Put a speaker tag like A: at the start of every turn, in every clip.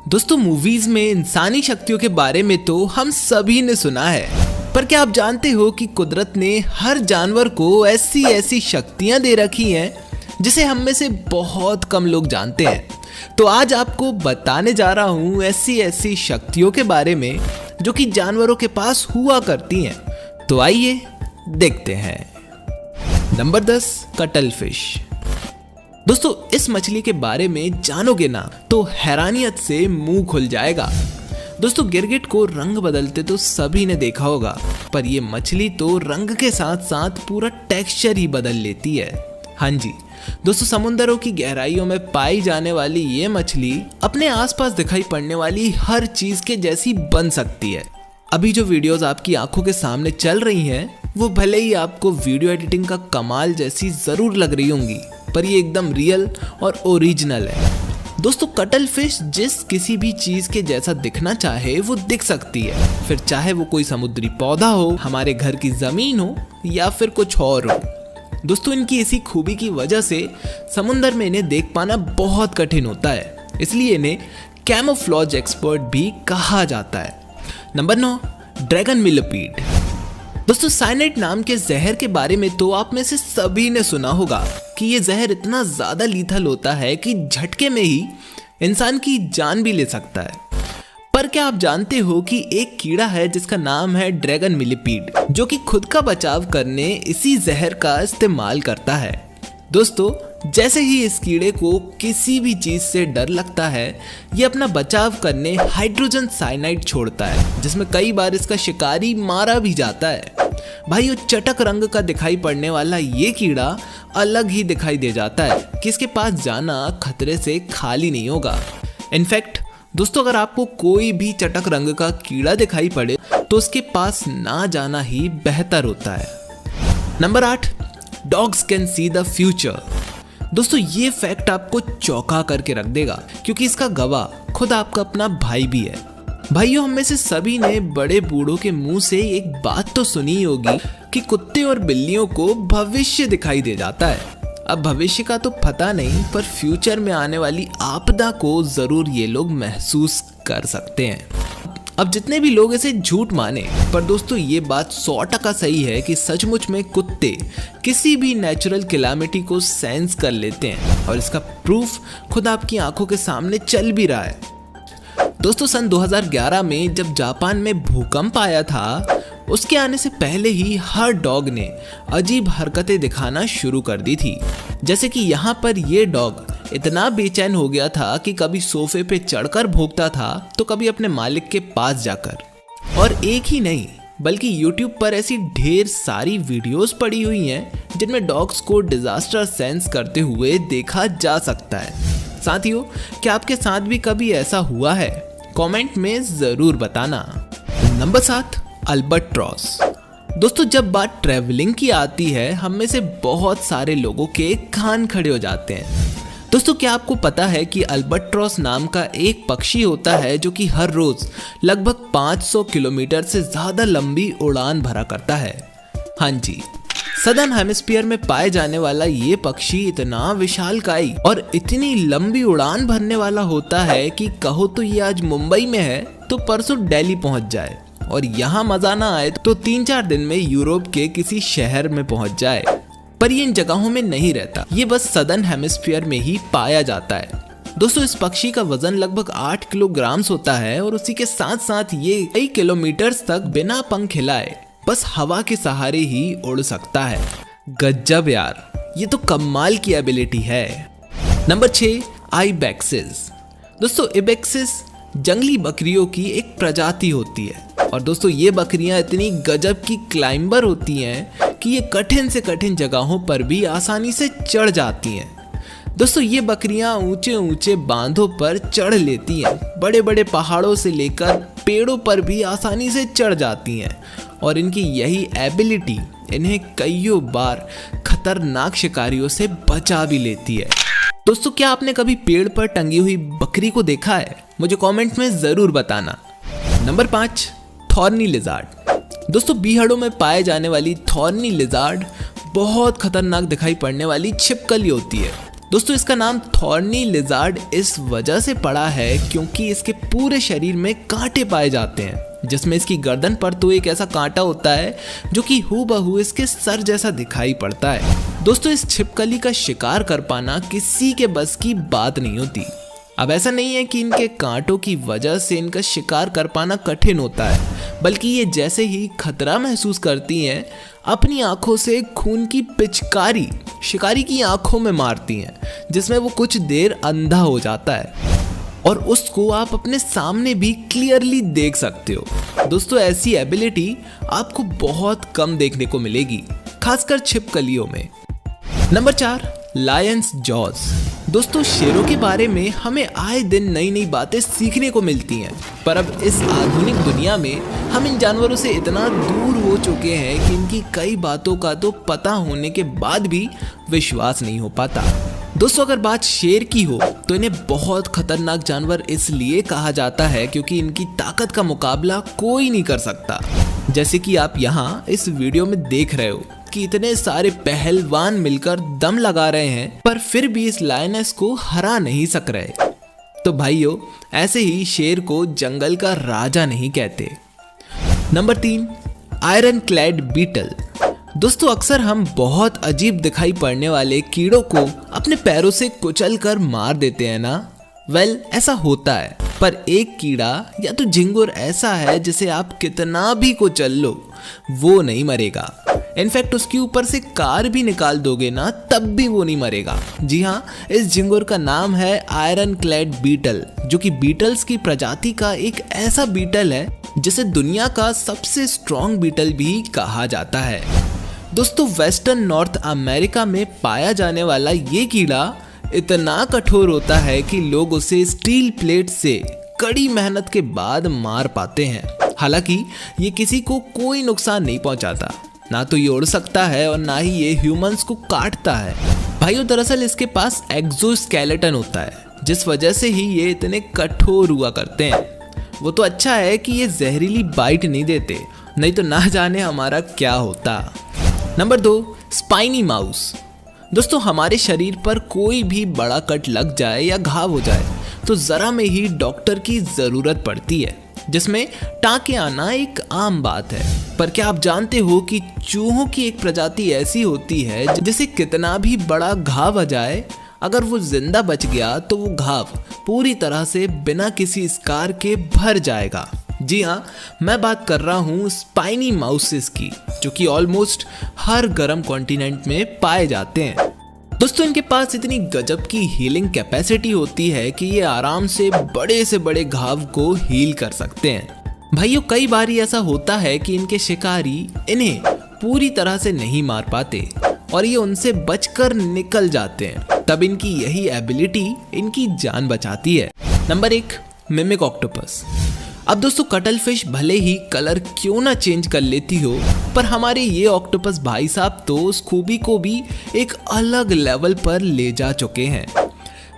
A: दोस्तों मूवीज में इंसानी शक्तियों के बारे में तो हम सभी ने सुना है, पर क्या आप जानते हो कि कुदरत ने हर जानवर को ऐसी ऐसी शक्तियां दे रखी हैं जिसे हम में से बहुत कम लोग जानते हैं। तो आज आपको बताने जा रहा हूं ऐसी ऐसी शक्तियों के बारे में जो कि जानवरों के पास हुआ करती हैं। तो आइए देखते हैं। Number 10, cuttle fish. दोस्तों इस मछली के बारे में जानोगे ना तो हैरानियत से मुंह खुल जाएगा। दोस्तों गिरगिट को रंग बदलते तो सभी ने देखा होगा, पर ये मछली तो रंग के साथ साथ पूरा टेक्सचर ही बदल लेती है। हाँ जी दोस्तों, समुंदरों की गहराइयों में पाई जाने वाली ये मछली अपने आसपास दिखाई पड़ने वाली हर चीज के जैसी बन सकती है। अभी जो वीडियोस आपकी आंखों के सामने चल रही हैं, वो भले ही आपको वीडियो एडिटिंग का कमाल जैसी जरूर लग रही होंगी, पर ये एकदम रियल और ओरिजिनल है। दोस्तों कटल फिश जिस किसी भी चीज के जैसा दिखना चाहे वो दिख सकती है, फिर चाहे वो कोई समुद्री पौधा हो, हमारे घर की जमीन हो या फिर कुछ और हो। दोस्तों इनकी इसी खूबी की वजह से समुंदर में इन्हें देख पाना बहुत कठिन होता है, इसलिए इन्हें कैमोफ्लॉज एक्सपर्ट भी कहा जाता है। Number 9, dragon millipede. दोस्तों साइनाइड नाम के जहर के बारे में तो आप में से सभी ने सुना होगा कि ये जहर इतना ज्यादा लीथल होता है कि झटके में ही इंसान की जान भी ले सकता है। पर क्या आप जानते हो कि एक कीड़ा है जिसका नाम है ड्रैगन मिलिपीड, जो कि खुद का बचाव करने इसी जहर का इस्तेमाल करता है। दोस्तों जैसे ही इस कीड़े को किसी भी चीज से डर लगता है, ये अपना बचाव करने हाइड्रोजन साइनाइड छोड़ता है, जिसमें कई बार इसका शिकारी मारा भी जाता है। भाई चटक रंग का दिखाई पड़ने वाला ये कीड़ा अलग ही दिखाई दे जाता है कि इसके पास जाना खतरे से खाली नहीं होगा। इनफैक्ट दोस्तों अगर आपको कोई भी चटक रंग का कीड़ा दिखाई पड़े तो उसके पास ना जाना ही बेहतर होता है। Number 8, dogs can see the future. दोस्तों ये फैक्ट आपको चौंका करके रख देगा, क्योंकि इसका गवाह खुद आपका अपना भाई भी है। भाइयों हम में से सभी ने बड़े बूढ़ों के मुंह से एक बात तो सुनी होगी कि कुत्ते और बिल्लियों को भविष्य दिखाई दे जाता है। अब भविष्य का तो पता नहीं, पर फ्यूचर में आने वाली आपदा को जरूर ये लोग महसूस कर सकते हैं। अब जितने भी लोग इसे झूठ माने, पर दोस्तों ये बात 100% सही है कि सचमुच में कुत्ते किसी भी नेचुरल कैलामिटी को सेंस कर लेते हैं, और इसका प्रूफ खुद आपकी आंखों के सामने चल भी रहा है। दोस्तों सन 2011 में जब जापान में भूकंप आया था, उसके आने से पहले ही हर डॉग ने अजीब हरकतें दिखाना शुरू कर दी थी। जैसे कि यहाँ पर ये डॉग इतना बेचैन हो गया था कि कभी सोफे पे चढ़कर भौंकता था तो कभी अपने मालिक के पास जाकर। और एक ही नहीं बल्कि YouTube पर ऐसी ढेर सारी वीडियोस पड़ी हुई हैं जिनमें डॉग्स को डिजास्टर सेंस करते हुए देखा जा सकता है। साथियों क्या आपके साथ भी कभी ऐसा हुआ है? कमेंट में जरूर बताना। Number 7, albatross. दोस्तों जब बात ट्रैवलिंग की आती है, हम में से बहुत सारे लोगों के कान खड़े हो जाते हैं। दोस्तों क्या आपको पता है कि अल्बाट्रॉस नाम का एक पक्षी होता है जो कि हर रोज लगभग 500 किलोमीटर से ज्यादा लंबी उड़ान भरा करता है। हाँ जी, सदर्न हेमिस्फीयर में पाए जाने वाला ये पक्षी इतना विशालकाय और इतनी लंबी उड़ान भरने वाला होता है कि कहो तो ये आज मुंबई में है तो परसों दिल्ली पहुंच जाए, और यहाँ मजा ना आए तो 3-4 दिन में यूरोप के किसी शहर में पहुंच जाए। पर ये इन जगहों में नहीं रहता, ये बस सदर्न हेमिस्फीयर में ही पाया जाता है। दोस्तों इस पक्षी का वजन लगभग 8 किलोग्राम होता है, और उसी के साथ साथ ये कई किलोमीटर तक बिना पंख हिलाए बस हवा के सहारे ही उड़ सकता है। गजब यार, ये तो कमाल की एबिलिटी है। नंबर 6, आइबेक्सेस। दोस्तों इबेक्सिस जंगली बकरियों की एक प्रजाति होती है, और दोस्तों ये बकरियां इतनी गजब की क्लाइंबर होती हैं कि ये कठिन से कठिन जगहों पर भी आसानी से चढ़ जाती हैं। दोस्तों ये बकरियां ऊंचे ऊंचे बांधों पर चढ़ लेती हैं, बड़े बड़े पहाड़ों से लेकर पेड़ों पर भी आसानी से चढ़ जाती हैं, और इनकी यही एबिलिटी इन्हें कईयों बार खतरनाक शिकारियों से बचा भी लेती है। दोस्तों क्या आपने कभी पेड़ पर टंगी हुई बकरी को देखा है? मुझे कमेंट में जरूर बताना। Number 5, thorny lizard. दोस्तों बीहड़ों में पाए जाने वाली थॉर्नी लिजार्ड बहुत खतरनाक दिखाई पड़ने वाली छिपकली होती है। दोस्तों इसका नाम थॉर्नी लिजार्ड इस वजह से पड़ा है क्योंकि इसके पूरे शरीर में कांटे पाए जाते हैं, जिसमें इसकी गर्दन पर तो एक ऐसा कांटा होता है जो कि हूबहू इसके सर जैसा दिखाई पड़ता है। दोस्तों इस छिपकली का शिकार कर पाना किसी के बस की बात नहीं होती। अब ऐसा नहीं है कि इनके कांटों की वजह से इनका शिकार कर पाना कठिन होता है, बल्कि ये जैसे ही खतरा महसूस करती हैं अपनी आंखों से खून की पिचकारी शिकारी की आंखों में मारती हैं, जिसमें वो कुछ देर अंधा हो जाता है और उसको आप अपने सामने भी क्लियरली देख सकते हो। दोस्तों ऐसी एबिलिटी आपको बहुत कम देखने को मिलेगी, खासकर छिपकलियों में। Number 4, Lions jaws. दोस्तों शेरों के बारे में हमें आए दिन नई नई बातें सीखने को मिलती हैं, पर अब इस आधुनिक दुनिया में हम इन जानवरों से इतना दूर हो चुके हैं कि इनकी कई बातों का तो पता होने के बाद भी विश्वास नहीं हो पाता। दोस्तों अगर बात शेर की हो तो इन्हें बहुत खतरनाक जानवर इसलिए कहा जाता है क्योंकि इनकी ताकत का मुकाबला कोई नहीं कर सकता। जैसे कि आप यहाँ इस वीडियो में देख रहे हो कि इतने सारे पहलवान मिलकर दम लगा रहे हैं, पर फिर भी इस लायनेस को हरा नहीं सक रहे। तो भाइयों ऐसे ही शेर को जंगल का राजा नहीं कहते। Number 3, ironclad beetle. दोस्तों अक्सर हम बहुत अजीब दिखाई पड़ने वाले कीड़ों को अपने पैरों से कुचल कर मार देते हैं ना। वेल ऐसा होता है, पर एक कीड़ा या तो झिंगुर ऐसा है जिसे आप कितना भी कुचल लो वो नहीं मरेगा। इनफैक्ट उसके ऊपर से कार भी निकाल दोगे ना तब भी वो नहीं मरेगा। जी हाँ, इस झिंगुर का नाम है आयरन क्लैड बीटल, जो कि बीटल्स की प्रजाति का एक ऐसा बीटल है जिसे दुनिया का सबसे स्ट्रॉन्ग बीटल भी कहा जाता है। दोस्तों वेस्टर्न नॉर्थ अमेरिका में पाया जाने वाला ये कीड़ा इतना कठोर होता है कि लोग उसे स्टील प्लेट से कड़ी मेहनत के बाद मार पाते हैं। हालांकि ये किसी को कोई नुकसान नहीं पहुंचाता, ना तो ये उड़ सकता है और ना ही ये ह्यूमंस को काटता है। भाइयों दरअसल इसके पास एक्सोस्केलेटन होता है, जिस वजह से ही ये इतने कठोर हुआ करते हैं। वो तो अच्छा है कि ये जहरीली बाइट नहीं देते, नहीं तो ना जाने हमारा क्या होता। Number 2, spiny mouse. दोस्तों हमारे शरीर पर कोई भी बड़ा कट लग जाए या घाव हो जाए तो जरा में ही डॉक्टर की जरूरत पड़ती है, जिसमें टाँके आना एक आम बात है। पर क्या आप जानते हो कि चूहों की एक प्रजाति ऐसी होती है जिसे कितना भी बड़ा घाव आ जाए, अगर वो जिंदा बच गया तो वो घाव पूरी तरह से बिना किसी स्कार के भर जाएगा। जी हाँ, मैं बात कर रहा हूँ स्पाइनी माउसेस की, जो कि ऑलमोस्ट हर गर्म कॉन्टिनेंट में पाए जाते हैं। दोस्तों इनके पास इतनी गजब की हीलिंग कैपेसिटी होती है कि ये आराम से बड़े घाव को हील कर सकते हैं। भाइयों कई बार ऐसा होता है कि इनके शिकारी इन्हें पूरी तरह से नहीं मार पाते और ये उनसे बचकर निकल जाते हैं, तब इनकी यही एबिलिटी इनकी जान बचाती है। Number 1, mimic octopus. अब दोस्तों कटल फिश भले ही कलर क्यों ना चेंज कर लेती हो, पर हमारे ये ऑक्टोपस भाई साहब तो उस खूबी को भी एक अलग लेवल पर ले जा चुके हैं।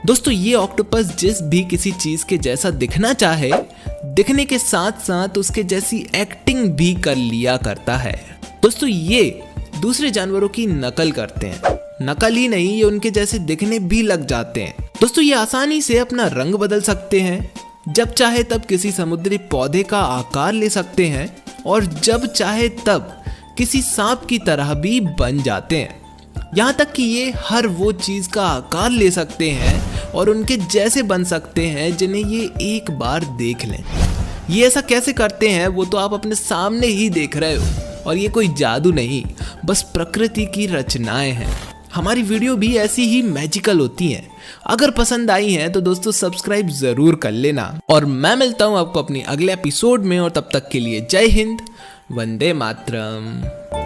A: दोस्तों ये ऑक्टोपस जिस भी किसी चीज के जैसा दिखना चाहे, दिखने के साथ साथ उसके जैसी एक्टिंग भी कर लिया करता है। दोस्तों ये दूसरे जानवरों की नकल करते हैं, नकल ही नहीं ये उनके जैसे दिखने भी लग जाते हैं। दोस्तों ये आसानी से अपना रंग बदल सकते हैं, जब चाहे तब किसी समुद्री पौधे का आकार ले सकते हैं और जब चाहे तब किसी सांप की तरह भी बन जाते हैं। यहाँ तक कि ये हर वो चीज का आकार ले सकते हैं और उनके जैसे बन सकते हैं जिन्हें ये एक बार देख लें। ये ऐसा कैसे करते हैं वो तो आप अपने सामने ही देख रहे हो, और ये कोई जादू नहीं, बस प्रकृति की रचनाएं हैं। हमारी वीडियो भी ऐसी ही मैजिकल होती हैं। अगर पसंद आई हैं तो दोस्तों सब्सक्राइब जरूर कर लेना, और मैं मिलता हूं आपको अपनी अगले एपिसोड में, और तब तक के लिए जय हिंद, वंदे मातरम।